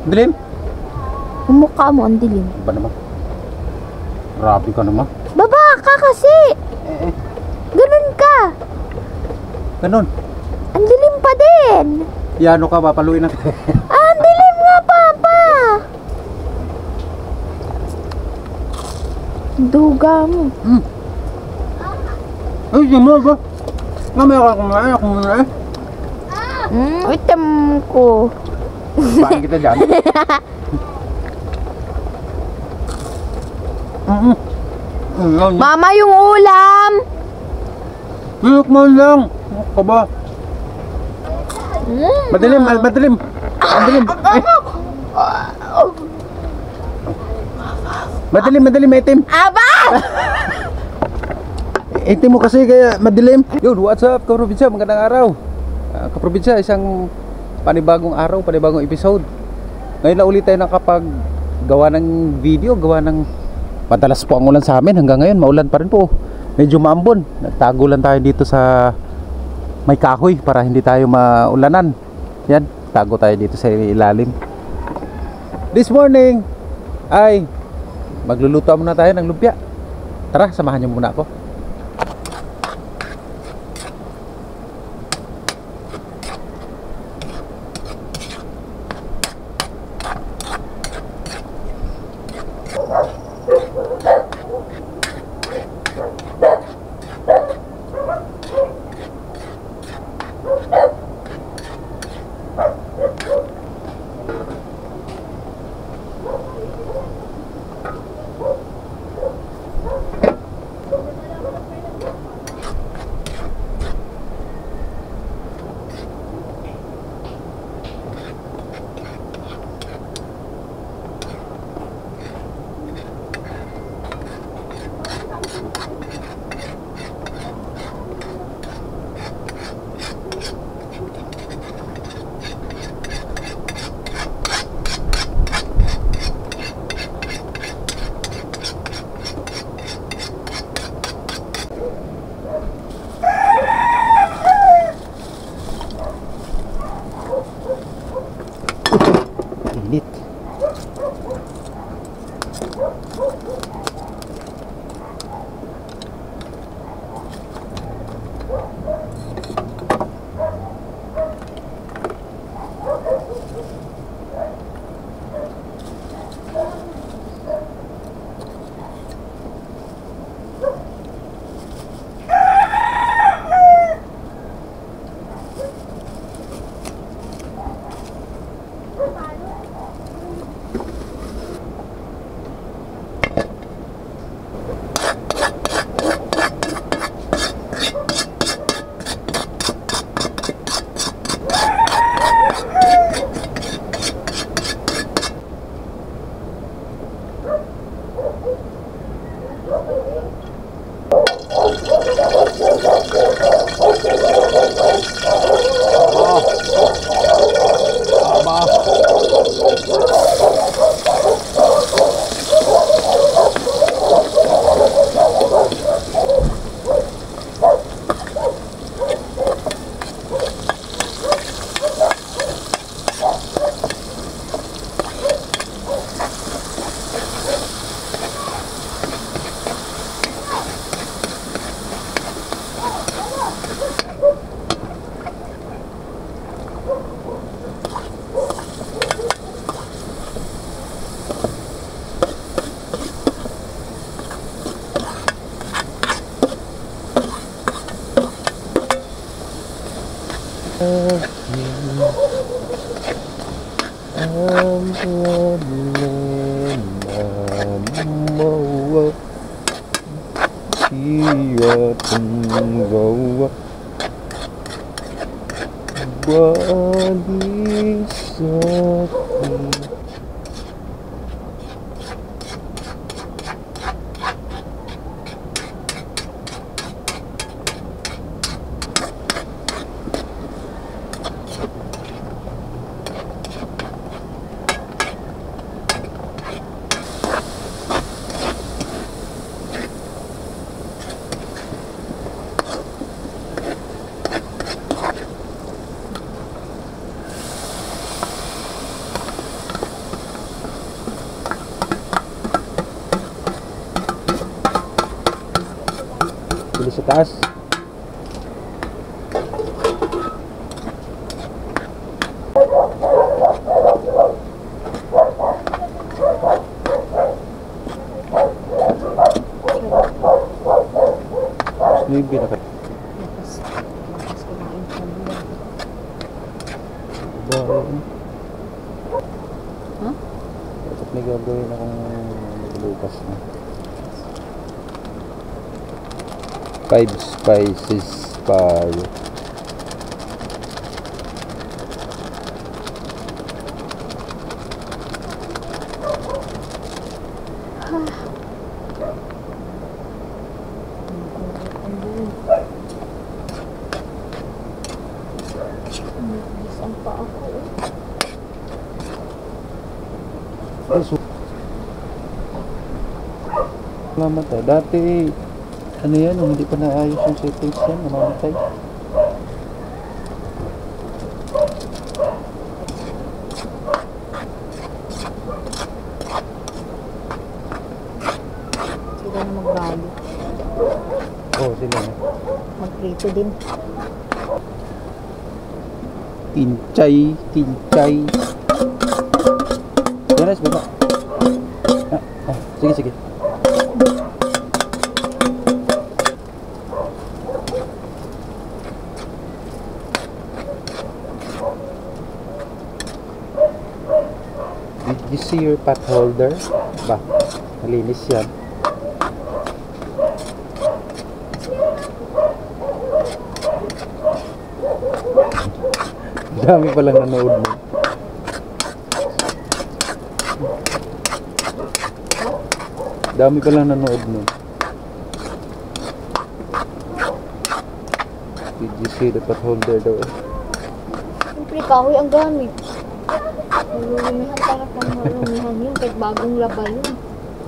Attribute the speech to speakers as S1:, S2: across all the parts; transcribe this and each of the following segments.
S1: Dilim?
S2: Yung mukha mo, ang dilim.
S1: Ba naman? Grabe ka naman.
S2: Baba ka kasi! Ganun ka!
S1: Ganun.
S2: Ang dilim pa din!
S1: Yano ka, papaluin natin.
S2: Ang dilim nga, Papa! Duga mo.
S1: Ay, yun mo ba? Mamaya ka kumain, ako muna eh.
S2: Item ko.
S1: Paano kita dyan?
S2: Mama, yung ulam!
S1: Pilok mo lang. Ano ka ba? Madilim, madilim. Madilim. Madilim, madilim, itim.
S2: Aba!
S1: Itim mo kasi kaya madilim. Yun, what's up, kaprobinsya? Magandang araw. Kaprobinsya, isang panibagong araw, panibagong episode. Ngayon na ulit tayo nakapaggawa ng video, gawa ng madalas po ang ulan sa amin. Hanggang ngayon, maulan pa rin po. Medyo maambon. Nagtago lang tayo dito sa may kahoy para hindi tayo maulanan. Yan, tago tayo dito sa ilalim. This morning ay magluluto muna tayo ng lumpia. Tara, samahan niyo muna ako. Init. Doon sa taas. Ano yung pinaka...
S2: Huh?
S1: Dapat may gagawin akong magbukas na. 5 spices pie.
S2: Isang pa ako eh.
S1: Mamatay. Dati, ano yan, hindi pa naayos yung settings yan, namamatay.
S2: Sila na magbalo.
S1: Oo, sila na.
S2: Magprito din.
S1: Tinchay, tinchay. Danas, baba. Sige, sige. Did you see your pot holder? Ba, malinis yan. Dami palang nanood mo. Dami palang nanood mo. Did you see the pot holder daw?
S2: Siyempre, kahoy ang gamit. Malumihan para pang malumihan yun. Kahit bagong laba yun.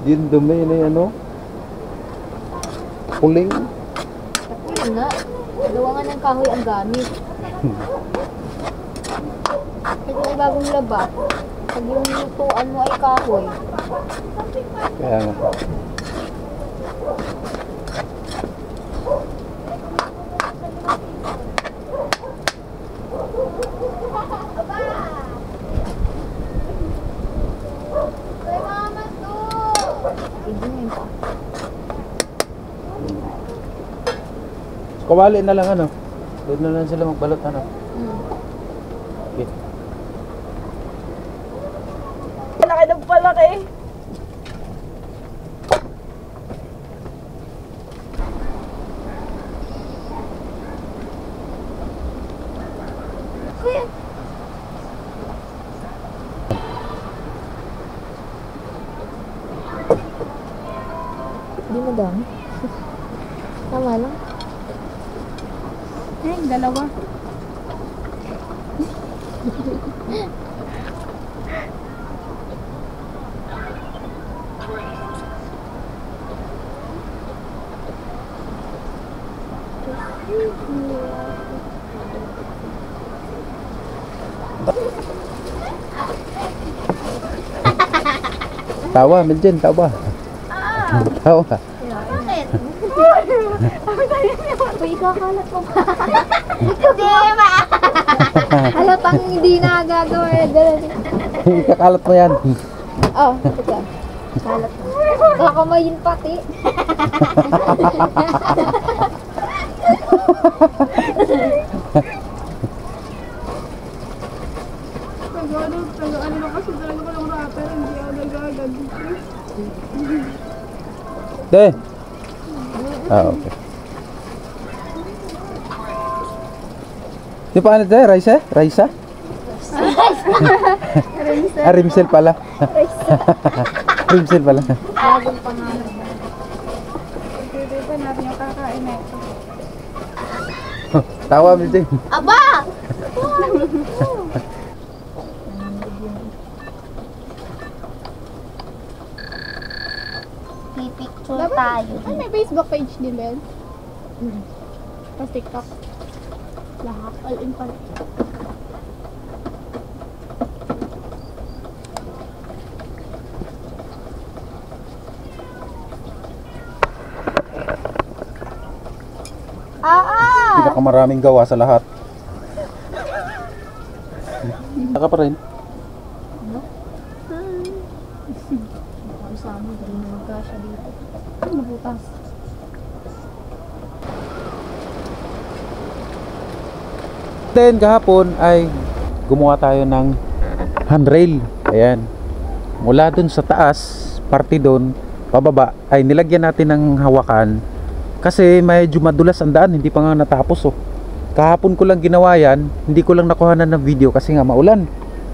S1: Yun dumi na yung ano? Puling.
S2: Kasi nga, gawa nga ng kahoy ang gamit. Kahit may bagong laba, pag yung lutuan mo ay kahoy.
S1: Kaya nga.
S2: Hindi nga yun pa.
S1: Kawali na lang ano. Doon na lang sila magbalot ano. Okay.
S2: Laki ng palaki. Kuya. Hindi madami. Tama lang. Dalawa.
S1: Tawa, Miljen, tawa. Tawa.
S2: Bakit? Uy, ikakalat mo pa. Hindi ba? Halatang hindi na gagawa.
S1: Ikakalat mo yan.
S2: Oh, ito. Kalat mo. Kakamayin pati.
S3: Tagaan na kasi talaga ko ng rapper, hindi ako nagagad.
S1: De. Okay. Di pa ano tayo? Raisa? Raisa? Rimsel pala. Rimsel pala.
S2: Bagong pangalan.
S3: Pwede pa natin yung kakain na ito.
S1: Tawa, Miljen.
S2: Aba! Pipicture tayo.
S3: Ay, may Facebook page din, Ben. Tapos TikTok. Lahat. All in pala.
S1: pinakamaraming gawa sa lahat. Naka pa rin.
S2: Ano? Baka sa amin, hindi na magkasya dito.
S3: Ano butas?
S1: Then kahapon ay gumawa tayo ng handrail. Ayan. Mula dun sa taas, parte dun, pababa, ay nilagyan natin ng hawakan. Kasi medyo madulas ang daan, hindi pa nga natapos oh. Kahapon ko lang ginawa yan, hindi ko lang nakuhanan ng video kasi nga maulan.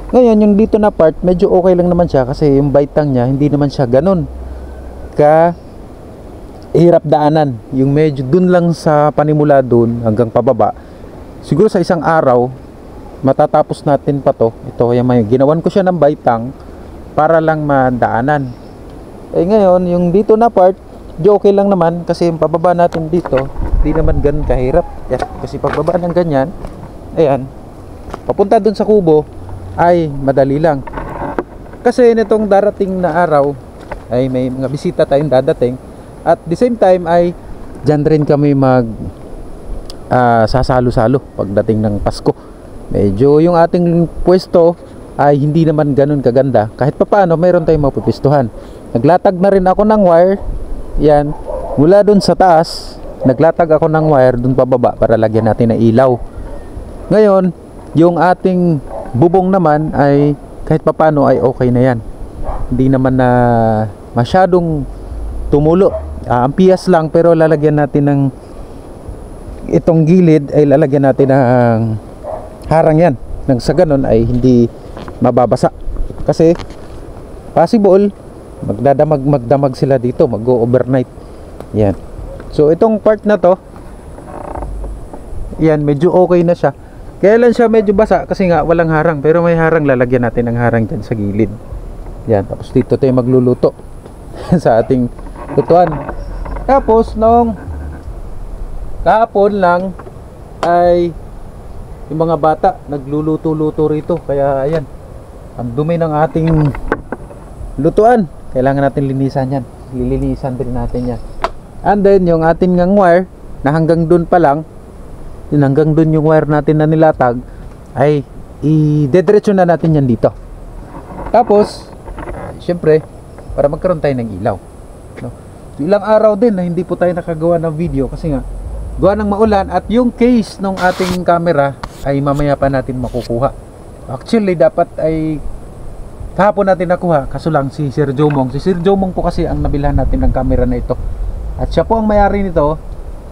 S1: Ngayon yung dito na part, medyo okay lang naman siya kasi yung baitang niya, hindi naman siya ganun ka hirap daanan. Yung medyo dun lang sa panimula dun hanggang pababa. Siguro sa isang araw matatapos natin pa to. Ito yung may ginawan ko siya ng baitang para lang madaanan. Eh ngayon yung dito na part, okay lang naman kasi yung pababa natin dito hindi naman ganun kahirap. Yes, kasi pagbaba ng ganyan, ayan, papunta dun sa kubo ay madali lang. Kasi nitong darating na araw ay may mga bisita tayong dadating. At the same time ay dyan rin kami mag sasalo-salo pagdating ng Pasko. Medyo yung ating pwesto ay hindi naman ganun kaganda. Kahit papaano mayroon tayong mapupistuhan. Naglatag na rin ako ng wire. Yan, mula dun sa taas naglatag ako ng wire dun pababa para lagyan natin ng ilaw. Ngayon yung ating bubong naman ay kahit papaano ay okay na yan. Hindi naman na masyadong tumulo. Ang piyas lang, pero lalagyan natin ng itong gilid ay lalagyan natin ng harang yan. Nang sa ganun ay hindi mababasa. Kasi possible magdamag sila dito, mag-go overnight. Yan. So itong part na to, yan, medyo okay na siya. Kaya lang siya medyo basa kasi nga walang harang, pero may harang, lalagyan natin ng harang dyan sa gilid. Yan, tapos dito tayo magluluto sa ating lutuan. Tapos nung kahapon lang ay yung mga bata nagluluto-luto rito. Kaya ayan, ang dumi ng ating lutuan. Kailangan natin linisan yan. Lilinisan din natin yan. And then yung ating ngang wire na hanggang dun pa lang, yun, hanggang dun yung wire natin na nilatag, ay idediretso na natin yan dito. Tapos syempre para magkaroon tayo ng ilaw, no? So, ilang araw din na hindi po tayo nakagawa ng video kasi nga gawa ng maulan. At yung case ng ating camera ay mamaya pa natin makukuha. Actually dapat ay kahapon natin nakuha, kaso lang si Sir Jomong po kasi ang nabilhan natin ng camera na ito. At siya po ang may-ari nito,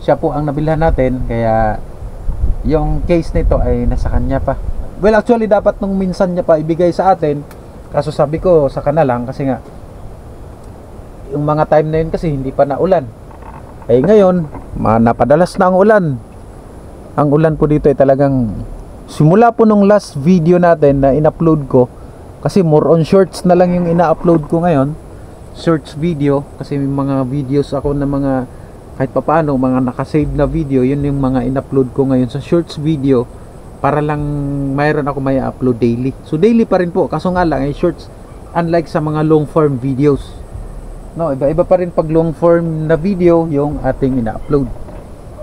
S1: siya po ang nabilhan natin, kaya yung case nito ay nasa kanya pa. Well, actually dapat nung minsan niya pa ibigay sa atin, kaso sabi ko sa kana lang kasi nga yung mga time na yun kasi hindi pa naulan. Eh ngayon, napadalas na ang ulan. Ang ulan po dito ay talagang simula po nung last video natin na in-upload ko, kasi more on shorts na lang yung ina-upload ko ngayon, shorts video, kasi may mga videos ako na mga kahit papaano mga nakasave na video, yun yung mga in-upload ko ngayon sa shorts video para lang mayroon ako may upload daily. So daily pa rin po, kaso nga lang ay shorts, unlike sa mga long form videos, no, iba-iba pa rin pag long form na video yung ating ina-upload.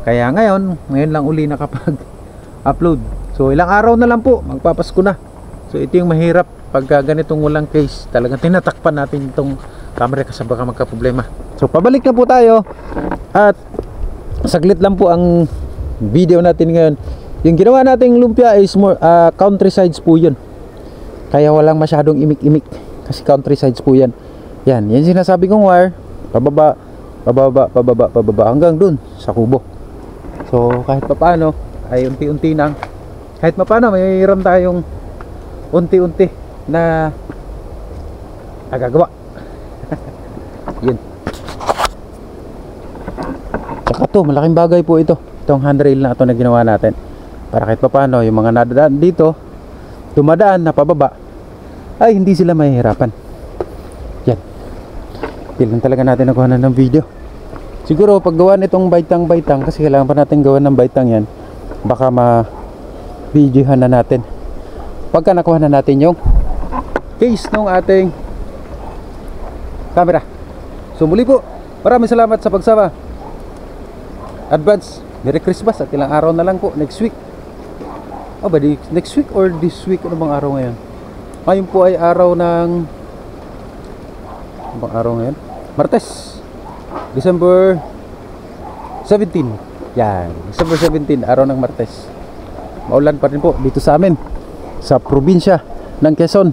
S1: Kaya ngayon lang uli nakapag-upload. So ilang araw na lang po magpapasko na. So ito yung mahirap pagka ganitong walang case, talagang tinatakpan natin itong camera kasi baka magka-problema. So pabalik na po tayo. At saglit lang po ang video natin ngayon. Yung ginawa nating lumpia is more countrysides po yun. Kaya walang masyadong imik-imik kasi countrysides po yan. Yan sinasabi kong wire, pababa, pababa, pababa, pababa hanggang dun sa kubo. So kahit papaano ay unti-unti nang, kahit papaano may hiram tayong unti-unti na nagagawa. Yun. Tsaka to, malaking bagay po ito, itong handrail na ito na ginawa natin, para kahit papaano yung mga nadadaan dito, dumadaan na pababa, ay hindi sila mahihirapan. Yan. Kailan talaga natin nakuha na ng video. Siguro paggawa nitong baitang-baitang, kasi kailangan pa natin gawa ng baitang yan, baka ma-videohan na natin pagka nakuha na natin yung case ng ating camera. So muli po, maraming salamat sa pagsama. Advance Merry Christmas at ilang araw na lang po, next week. Oh, ba next week or this week? Ano bang araw ngayon? Ngayon po ay araw ng... Ano bang araw ngayon? Martes, December 17. Yan, December 17, araw ng Martes. Maulan pa rin po dito sa amin, sa probinsya ng Quezon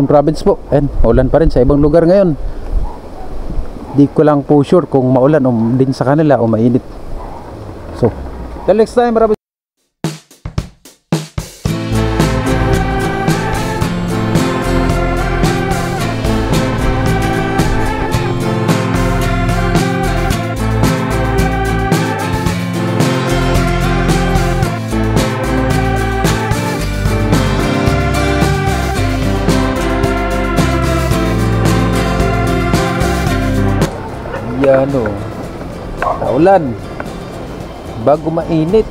S1: Province po. And maulan pa rin sa ibang lugar ngayon. Di ko lang po sure kung maulan o din sa kanila o mainit. So, till next time, maraming yan o, naulan bago mainit.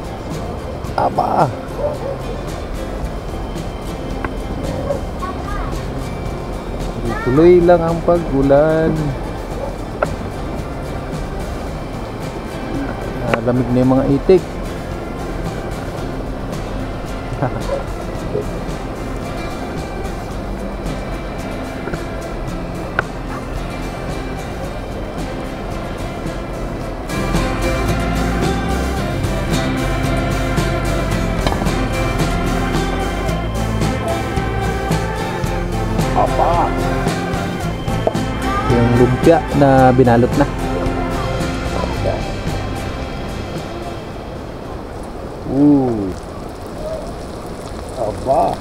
S1: Aba, tuloy lang ang pag-ulan. Lamig na yung mga itik. Yung lumpia na binalot na. Aba.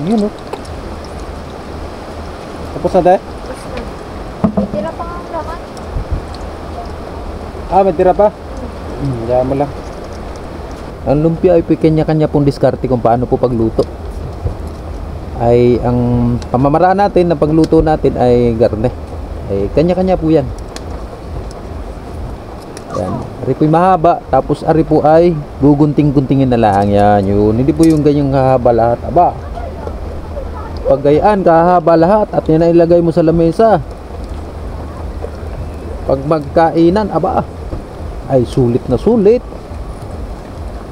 S1: Yun o. Tapos na tayo?
S2: Tira pa nga ang laman.
S1: Ah, may tira pa? Diyan mo lang. Ang lumpia ay kanya-kanya pong diskarte kung paano po pagluto. Ay ang pamamaraan natin na pagluto natin ay garne. Ay kanya-kanya po yan. Yan. Ari po mahaba, tapos ari po ay gugunting-guntingin na lang yan. Yun. Hindi po yung ganyang hahaba lahat. Aba, paggayaan, kahaba lahat at yan na ilagay mo sa lamesa. Pag magkainan, aba, ay sulit na sulit.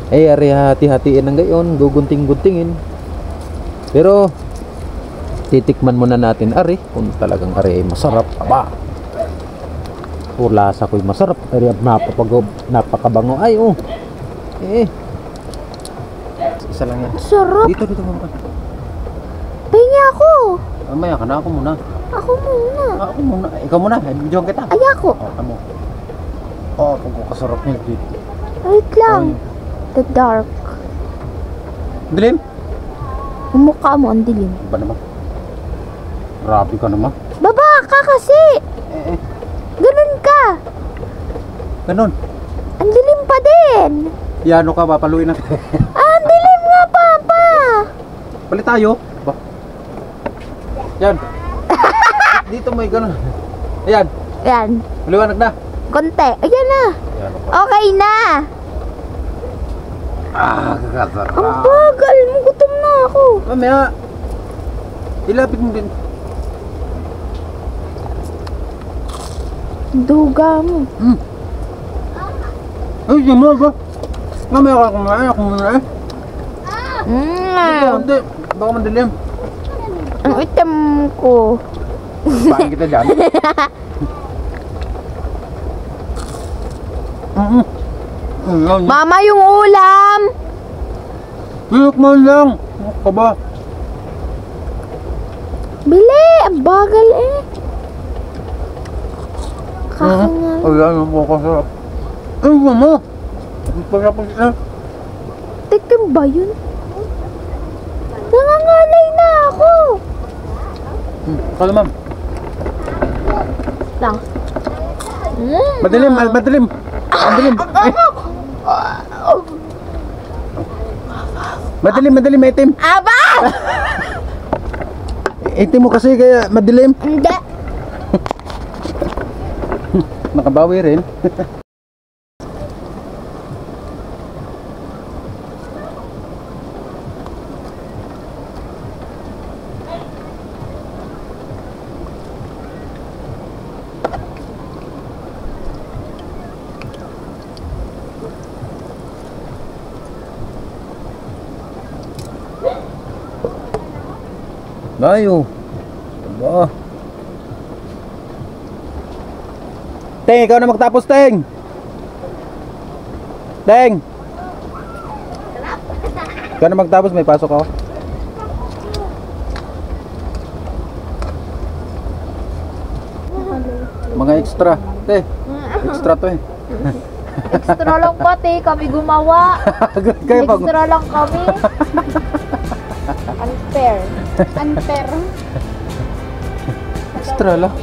S1: Ay ari hati-hatiin ng gayon, gugunting-guntingin. Pero titikman muna natin ari kung talagang ari ay masarap. Aba, o lasa ko'y masarap. Ari napakabango ay oh. Isa lang yan.
S2: Sarap.
S1: Dito muna.
S2: Pahingi ako.
S1: Mamaya ka na, ako muna.
S2: Ako muna.
S1: Ako muna. Ikaw muna. Bidyohan kita.
S2: Ay, ako.
S1: Tamo. Pagkakasarap niya dito.
S2: Wait lang. The dark.
S1: Dilim?
S2: Yung mukha mo, ang dilim.
S1: Ba naman? Grabe ka naman.
S2: Baba ka kasi. Ganun ka.
S1: Ganun.
S2: Ang dilim pa din.
S1: Yano ka, papaluin natin.
S2: Ang dilim nga, Papa.
S1: Palit tayo. Ba? Yan. Dito may ganun. Ayan.
S2: Yan.
S1: Maliwanag na.
S2: Konti. Ayan na.
S1: Yan.
S2: Okay na.
S1: Kakasarap.
S2: Ang bagal mo. Gutom na ako.
S1: Mamaya. Ilapit mo din.
S2: Duga mo.
S1: Ay, yun mo ba? Mamaya ka kumain. Ako muna eh. Hindi. Baka madilim.
S2: Ang itim ko.
S1: Paano kita dyan?
S2: Mama, yung ulam.
S1: Pilok mo lang. Ano ka ba?
S2: Bili. Ang bagal eh. Kakangal.
S1: Ayan, ang makasarap. Ay, mama. Pagkapag na.
S2: Tikim ba yun? Nangangalay na ako.
S1: Kala ma'am.
S2: Lang.
S1: Madilim, madilim. Madilim. Madilim, madilim, itim.
S2: Aba!
S1: Itim mo kasi kaya madilim.
S2: Hindi.
S1: Nakabawi rin. Ayo. Aba. Teng, ikaw na magtapos, Teng. Teng. Ikaw na magtapos, may pasok ako. Mga extra. Te, extra to eh.
S2: Extra lang pati kami gumawa.
S1: Kayo pag...
S2: Extra lang kami. Unfair.
S3: Unfair.
S1: Extra lang.